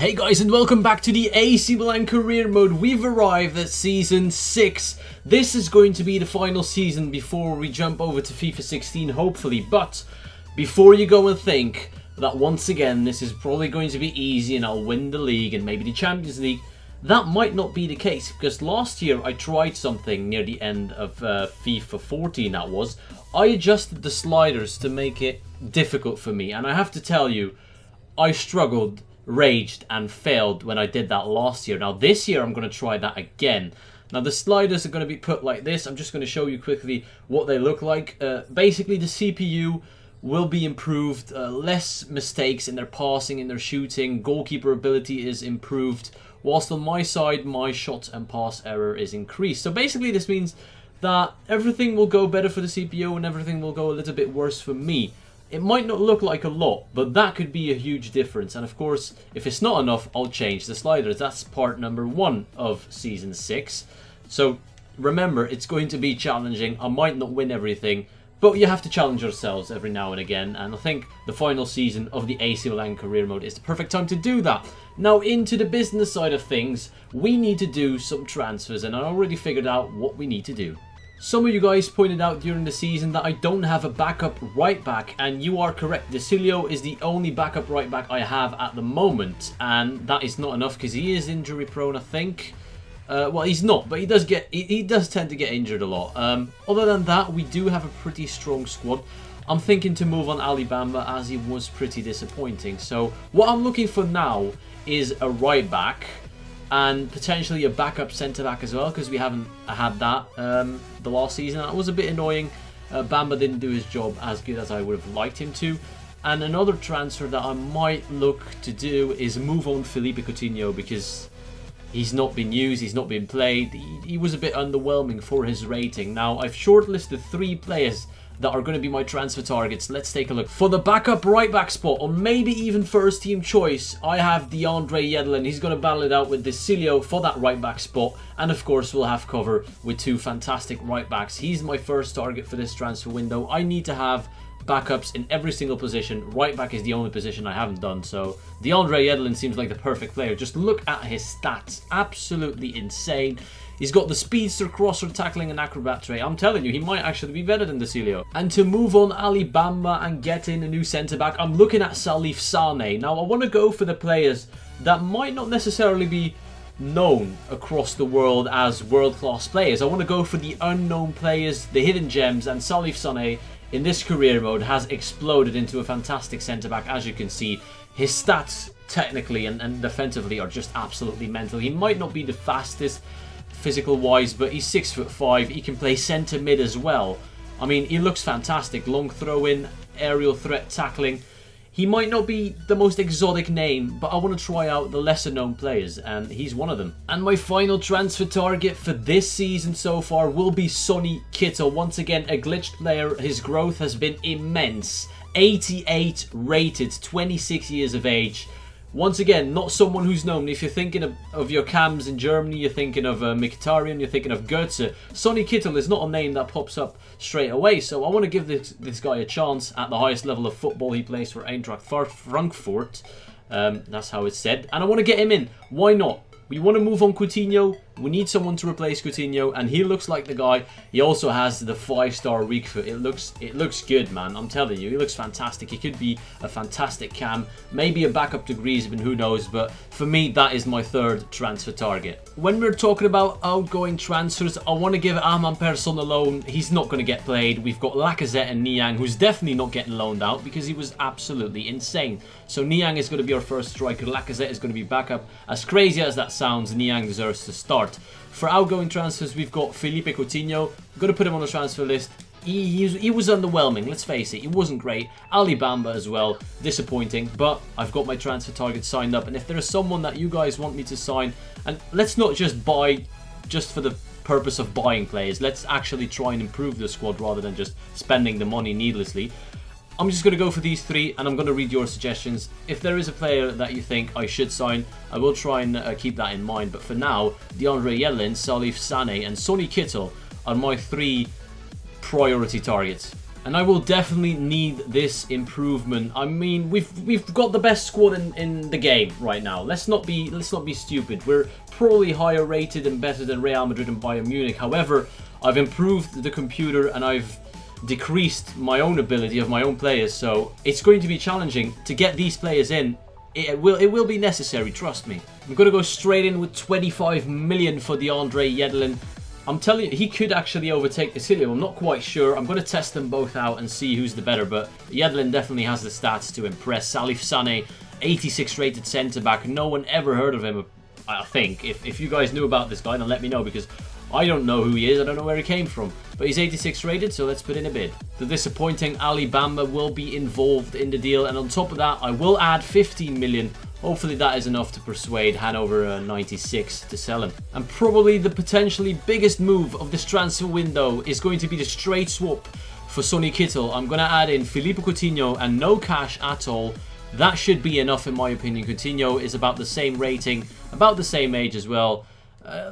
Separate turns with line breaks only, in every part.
Hey guys, and welcome back to the AC Milan Career Mode. We've arrived at Season 6. This is going to be the final season before we jump over to FIFA 16, hopefully. But before you go and think that once again this is probably going to be easy and I'll win the league and maybe the Champions League, that might not be the case. Because last year I tried something near the end of FIFA 14, that was. I adjusted the sliders to make it difficult for me. And I have to tell you, I struggled, raged and failed when I did that last year. Now this year I'm going to try that again. Now the sliders are going to be put like this. I'm just going to show you quickly what they look like. Basically the CPU will be improved, less mistakes in their passing, in their shooting, goalkeeper ability is improved, whilst on my side my shot and pass error is increased. So basically this means that everything will go better for the CPU and everything will go a little bit worse for me. It might not look like a lot, but that could be a huge difference. And of course, if it's not enough, I'll change the sliders. That's part number 1 of Season 6. So remember, it's going to be challenging. I might not win everything, but you have to challenge yourselves every now and again. And I think the final season of the AC Milan Career Mode is the perfect time to do that. Now into the business side of things, we need to do some transfers. And I already figured out what we need to do. Some of you guys pointed out during the season that I don't have a backup right back, and you are correct. Desilio is the only backup right back I have at the moment, and that is not enough because he is injury prone, I think. Well, he's not, but he does tend to get injured a lot. Other than that, we do have a pretty strong squad. I'm thinking to move on Ali Bamba as he was pretty disappointing. So what I'm looking for now is a right back and potentially a backup centre back as well, because we haven't had that the last season. That was a bit annoying. Bamba didn't do his job as good as I would have liked him to. And another transfer that I might look to do is move on Philippe Coutinho, because he's not been used, he's not been played. He was a bit underwhelming for his rating. Now I've shortlisted 3 players that are going to be my transfer targets. Let's take a look. For the backup right back spot, or maybe even first team choice, I have DeAndre Yedlin. He's going to battle it out with Desilio for that right back spot. And of course we'll have cover with 2 fantastic right backs. He's my first target for this transfer window. I need to have backups in every single position. Right back is the only position I haven't done, so DeAndre Yedlin seems like the perfect player. Just look at his stats. Absolutely insane. He's got the speedster, crosser, tackling and acrobat trait. I'm telling you, he might actually be better than Desilio. And to move on Ali Bamba and get in a new centre-back, I'm looking at Salif Sane. Now, I want to go for the players that might not necessarily be known across the world as world-class players. I want to go for the unknown players, the hidden gems, and Salif Sane in this career mode has exploded into a fantastic centre-back. As you can see, his stats technically and defensively are just absolutely mental. He might not be the fastest physical wise, but he's 6'5". He can play centre mid as well. I mean, he looks fantastic. Long throw in, aerial threat, tackling. He might not be the most exotic name, but I want to try out the lesser known players, and he's one of them. And my final transfer target for this season so far will be Sonny Kittel. Once again, a glitched player. His growth has been immense. 88 rated, 26 years of age. Once again, not someone who's known. If you're thinking of your cams in Germany, you're thinking of Mkhitaryan, you're thinking of Goetze. Sonny Kittel is not a name that pops up straight away, so I want to give this guy a chance at the highest level of football. He plays for Eintracht Frankfurt. That's how it's said. And I want to get him in. Why not? We want to move on Coutinho. We need someone to replace Coutinho, and he looks like the guy. He also has the 5-star weak foot. It looks good, man. I'm telling you, he looks fantastic. He could be a fantastic cam, maybe a backup to Griezmann, who knows? But for me, that is my 3rd transfer target. When we're talking about outgoing transfers, I want to give Ahman Persson a loan. He's not going to get played. We've got Lacazette and Niang, who's definitely not getting loaned out because he was absolutely insane. So Niang is going to be our first striker. Lacazette is going to be backup. As crazy as that sounds, Niang deserves to start. For outgoing transfers, we've got Philippe Coutinho. I'm going to put him on the transfer list. He was underwhelming, let's face it. He wasn't great. Ali Bamba as well. Disappointing, but I've got my transfer target signed up. And if there is someone that you guys want me to sign, and let's not just buy just for the purpose of buying players. Let's actually try and improve the squad rather than just spending the money needlessly. I'm just going to go for these 3, and I'm going to read your suggestions. If there is a player that you think I should sign, I will try and keep that in mind. But for now, DeAndre Yedlin, Salif Sane, and Sonny Kittel are my 3 priority targets. And I will definitely need this improvement. I mean, we've got the best squad in the game right now. Let's not be stupid. We're probably higher rated and better than Real Madrid and Bayern Munich. However, I've improved the computer and I've decreased my own ability of my own players, so it's going to be challenging to get these players in. It will be necessary, trust me. I'm going to go straight in with 25 million for DeAndre Yedlin. I'm telling you, he could actually overtake Casillo. I'm not quite sure. I'm going to test them both out and see who's the better, but Yedlin definitely has the stats to impress. Salif Sané, 86 rated centre-back. No one ever heard of him, I think. If you guys knew about this guy, then let me know, because I don't know who he is. I don't know where he came from. But he's 86 rated, so let's put in a bid. The disappointing Ali Bamba will be involved in the deal. And on top of that, I will add 15 million. Hopefully that is enough to persuade Hanover 96 to sell him. And probably the potentially biggest move of this transfer window is going to be the straight swap for Sonny Kittel. I'm going to add in Philippe Coutinho and no cash at all. That should be enough in my opinion. Coutinho is about the same rating, about the same age as well.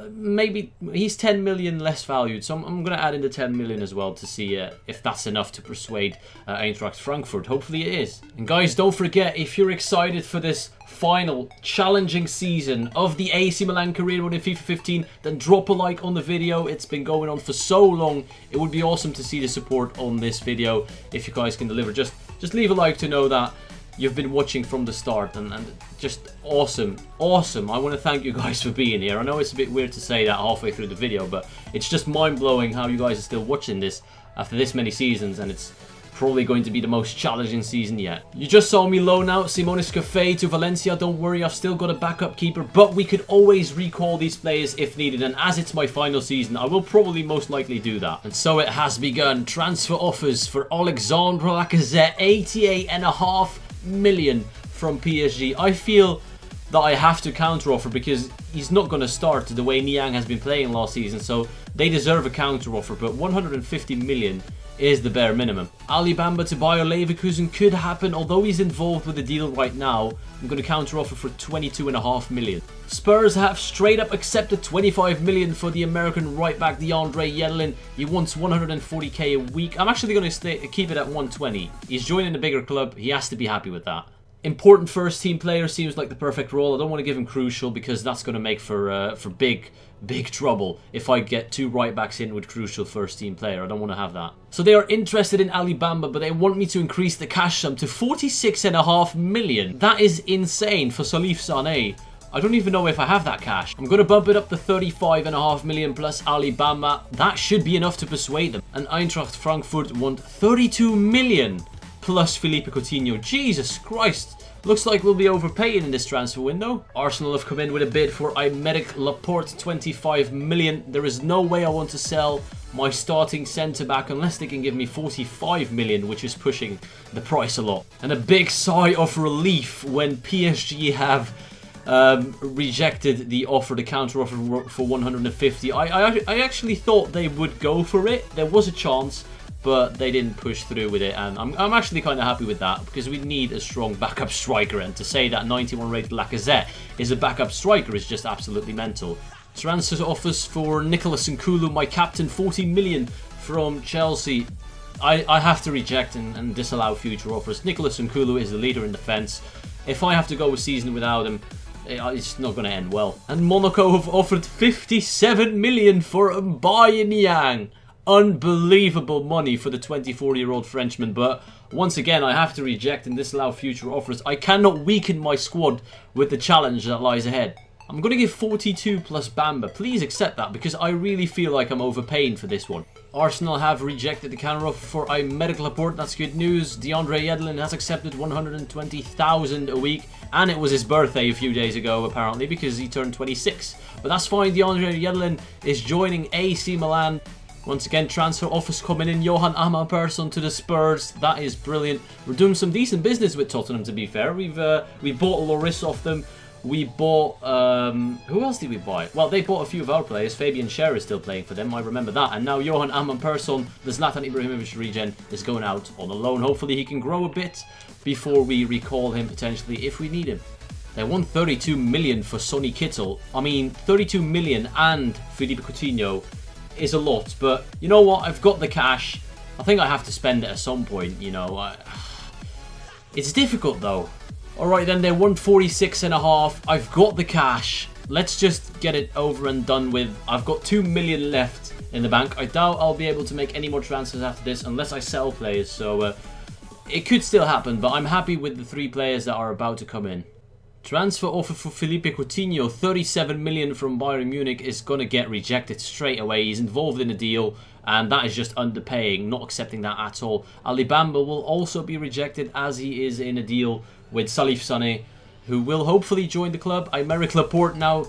Maybe he's 10 million less valued, so I'm going to add in the 10 million as well to see if that's enough to persuade Eintracht Frankfurt. Hopefully it is. And guys, don't forget, if you're excited for this final challenging season of the AC Milan Career Mode in FIFA 15, then drop a like on the video. It's been going on for so long. It would be awesome to see the support on this video if you guys can deliver. Just leave a like to know that you've been watching from the start, and just awesome. I want to thank you guys for being here. I know it's a bit weird to say that halfway through the video, but it's just mind-blowing how you guys are still watching this after this many seasons, and it's probably going to be the most challenging season yet. You just saw me loan out Simonis Cafe to Valencia. Don't worry, I've still got a backup keeper, but we could always recall these players if needed, and as it's my final season, I will probably most likely do that. And so it has begun. Transfer offers for Alexandre Lacazette, 88.5 million from PSG. I feel that I have to counter offer because he's not going to start the way Niang has been playing last season, so they deserve a counter offer, but 150 million is the bare minimum. Ali Bamba to Bayer Leverkusen could happen, although he's involved with the deal right now. I'm going to counter offer for 22.5 million. Spurs have straight up accepted 25 million for the American right back DeAndre Yedlin. He wants 140k a week. I'm actually going to keep it at 120. He's joining a bigger club. He has to be happy with that. Important first team player seems like the perfect role. I don't want to give him crucial because that's going to make for big trouble if I get two right backs in with crucial first team player. I don't want to have that. So they are interested in Ali Bamba, but they want me to increase the cash sum to 46.5 million. That is insane for Salif Sané. I don't even know if I have that cash. I'm going to bump it up to 35.5 million plus Ali Bamba. That should be enough to persuade them. And Eintracht Frankfurt want 32 million plus Philippe Coutinho. Jesus Christ. Looks like we'll be overpaying in this transfer window. Arsenal have come in with a bid for Aymeric Laporte, 25 million. There is no way I want to sell my starting centre-back unless they can give me 45 million, which is pushing the price a lot. And a big sigh of relief when PSG have rejected the offer, the counter offer for 150. I actually thought they would go for it. There was a chance, but they didn't push through with it, and I'm actually kind of happy with that because we need a strong backup striker, and to say that 91 rated Lacazette is a backup striker is just absolutely mental. Transfer offers for Nicolas Nkulu, my captain, 40 million from Chelsea. I have to reject and disallow future offers. Nicolas Nkulu is the leader in defence. If I have to go a season without him, it's not going to end well. And Monaco have offered 57 million for Mbaye Niang. Unbelievable money for the 24-year-old Frenchman, but once again I have to reject and disallow future offers. I cannot weaken my squad with the challenge that lies ahead. I'm going to give 42 plus Bamba. Please accept that because I really feel like I'm overpaying for this one. Arsenal have rejected the counter offer for Aymeric Laporte. That's good news. DeAndre Yedlin has accepted 120,000 a week, and it was his birthday a few days ago apparently because he turned 26. But that's fine. DeAndre Yedlin is joining AC Milan. Once again, transfer offers coming in. Johan Ahmann to the Spurs. That is brilliant. We're doing some decent business with Tottenham, to be fair. We bought Lloris off them. We bought... who else did we buy? Well, they bought a few of our players. Fabian Schär is still playing for them. I remember that. And now Johan Ahmann, the Zlatan Ibrahimovic regen, is going out on a loan. Hopefully he can grow a bit before we recall him potentially if we need him. They won 32 million for Sonny Kittel. I mean, 32 million and Philippe Coutinho is a lot, but you know what? I've got the cash. I think I have to spend it at some point, you know. It's difficult though. Alright then, they're 146.5. I've got the cash. Let's just get it over and done with. I've got 2 million left in the bank. I doubt I'll be able to make any more transfers after this unless I sell players. So it could still happen, but I'm happy with the 3 players that are about to come in. Transfer offer for Philippe Coutinho, 37 million from Bayern Munich, is going to get rejected straight away. He's involved in a deal, and that is just underpaying, not accepting that at all. Ali Bamba will also be rejected as he is in a deal with Salif Sané, who will hopefully join the club. Aymeric Laporte now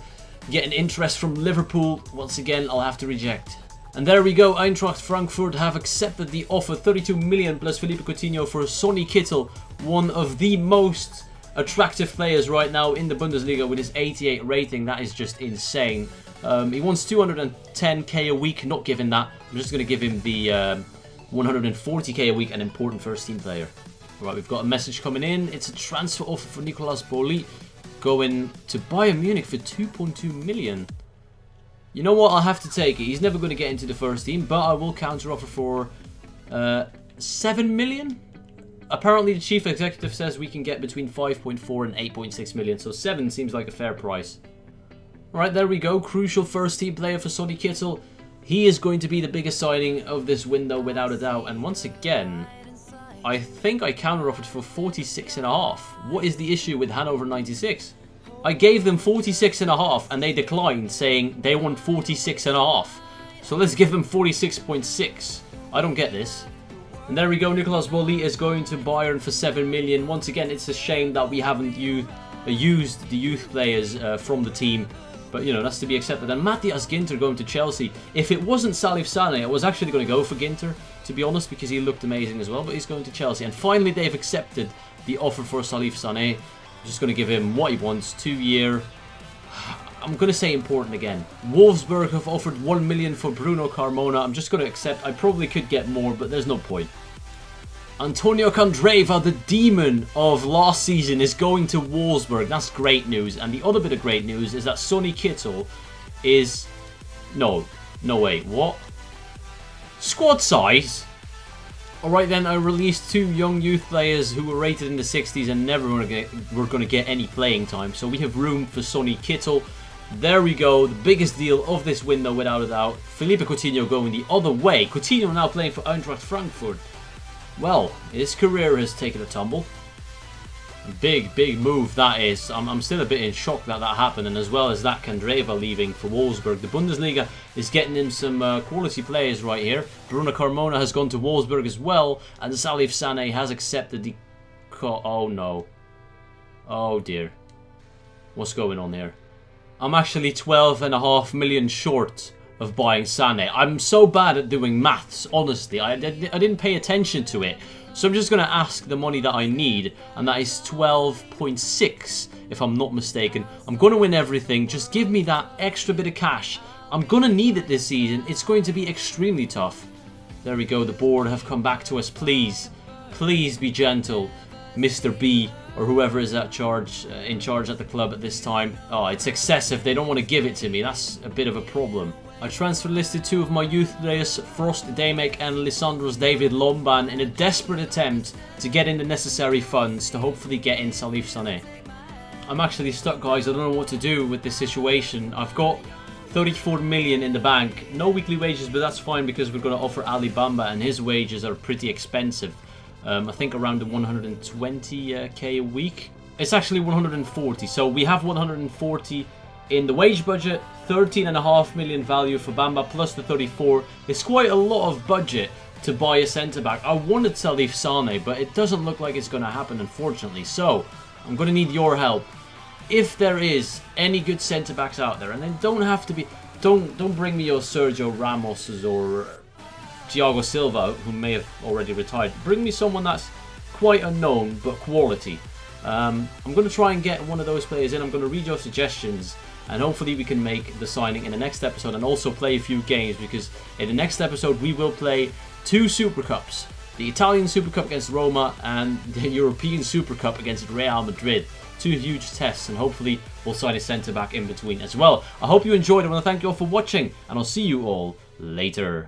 getting interest from Liverpool. Once again, I'll have to reject. And there we go, Eintracht Frankfurt have accepted the offer, 32 million plus Philippe Coutinho for Sonny Kittel, one of the most attractive players right now in the Bundesliga with his 88 rating. That is just insane. He wants 210k a week, not giving that. I'm just going to give him the 140k a week, an important first team player. Right, we've got a message coming in. It's a transfer offer for Nicolas Boli going to Bayern Munich for 2.2 million. You know what? I'll have to take it. He's never going to get into the first team, but I will counter offer for 7 million. Apparently, the chief executive says we can get between 5.4 and 8.6 million, so 7 seems like a fair price. Alright, there we go. Crucial first team player for Sonny Kittel. He is going to be the biggest signing of this window without a doubt. And once again, I think I counter-offered for 46.5. What is the issue with Hanover 96? I gave them 46.5 and they declined, saying they want 46.5. So let's give them 46.6. I don't get this. And there we go, Nicolas Boli is going to Bayern for 7 million. Once again, it's a shame that we haven't used the youth players from the team. But, you know, that's to be accepted. And Matthias Ginter going to Chelsea. If it wasn't Salif Sané, I was actually going to go for Ginter, to be honest, because he looked amazing as well. But he's going to Chelsea. And finally, they've accepted the offer for Salif Sané. I'm just going to give him what he wants, 2-year. I'm going to say important again. Wolfsburg have offered 1 million for Bruno Carmona. I'm just going to accept. I probably could get more, but there's no point. Antonio Candreva, the demon of last season, is going to Wolfsburg. That's great news. And the other bit of great news is that Sonny Kittel is... No way. What? Squad size? Alright then, I released 2 young youth players who were rated in the 60s and never were going to get any playing time. So we have room for Sonny Kittel. There we go, the biggest deal of this window without a doubt. Philippe Coutinho going the other way. Coutinho now playing for Eintracht Frankfurt. Well, his career has taken a tumble. Big move that is. I'm still a bit in shock that that happened. And as well as that, Candreva leaving for Wolfsburg. The Bundesliga is getting him some quality players right here. Bruno Carmona has gone to Wolfsburg as well. And Salif Sané has accepted the... Oh no. Oh dear. What's going on here? I'm actually 12.5 million short of buying Sané. I'm so bad at doing maths, honestly. I didn't pay attention to it. So I'm just going to ask the money that I need, and that is 12.6, if I'm not mistaken. I'm going to win everything. Just give me that extra bit of cash. I'm going to need it this season. It's going to be extremely tough. There we go. The board have come back to us. Please, please be gentle, Mr. B, or whoever is in charge at the club at this time. Oh, it's excessive. They don't want to give it to me. That's a bit of a problem. I transfer listed 2 of my youth players, Frost Damek and Lissandros David Lomban, in a desperate attempt to get in the necessary funds to hopefully get in Salif Sané. I'm actually stuck, guys. I don't know what to do with this situation. I've got 34 million in the bank. No weekly wages, but that's fine because we're going to offer Ali Bamba, and his wages are pretty expensive. I think around the 120k a week. It's actually 140, so we have 140 in the wage budget. 13.5 million value for Bamba plus the 34. It's quite a lot of budget to buy a centre-back. I wanted Salif Sané, but it doesn't look like it's going to happen, unfortunately. So, I'm going to need your help. If there is any good centre-backs out there, and they don't have to be... Don't bring me your Sergio Ramoses or Thiago Silva, who may have already retired. Bring me someone that's quite unknown, but quality. I'm going to try and get one of those players in. I'm going to read your suggestions, and hopefully we can make the signing in the next episode and also play a few games, because in the next episode we will play 2 Super Cups. The Italian Super Cup against Roma and the European Super Cup against Real Madrid. 2 huge tests, and hopefully we'll sign a centre-back in between as well. I hope you enjoyed. I want to thank you all for watching, and I'll see you all later.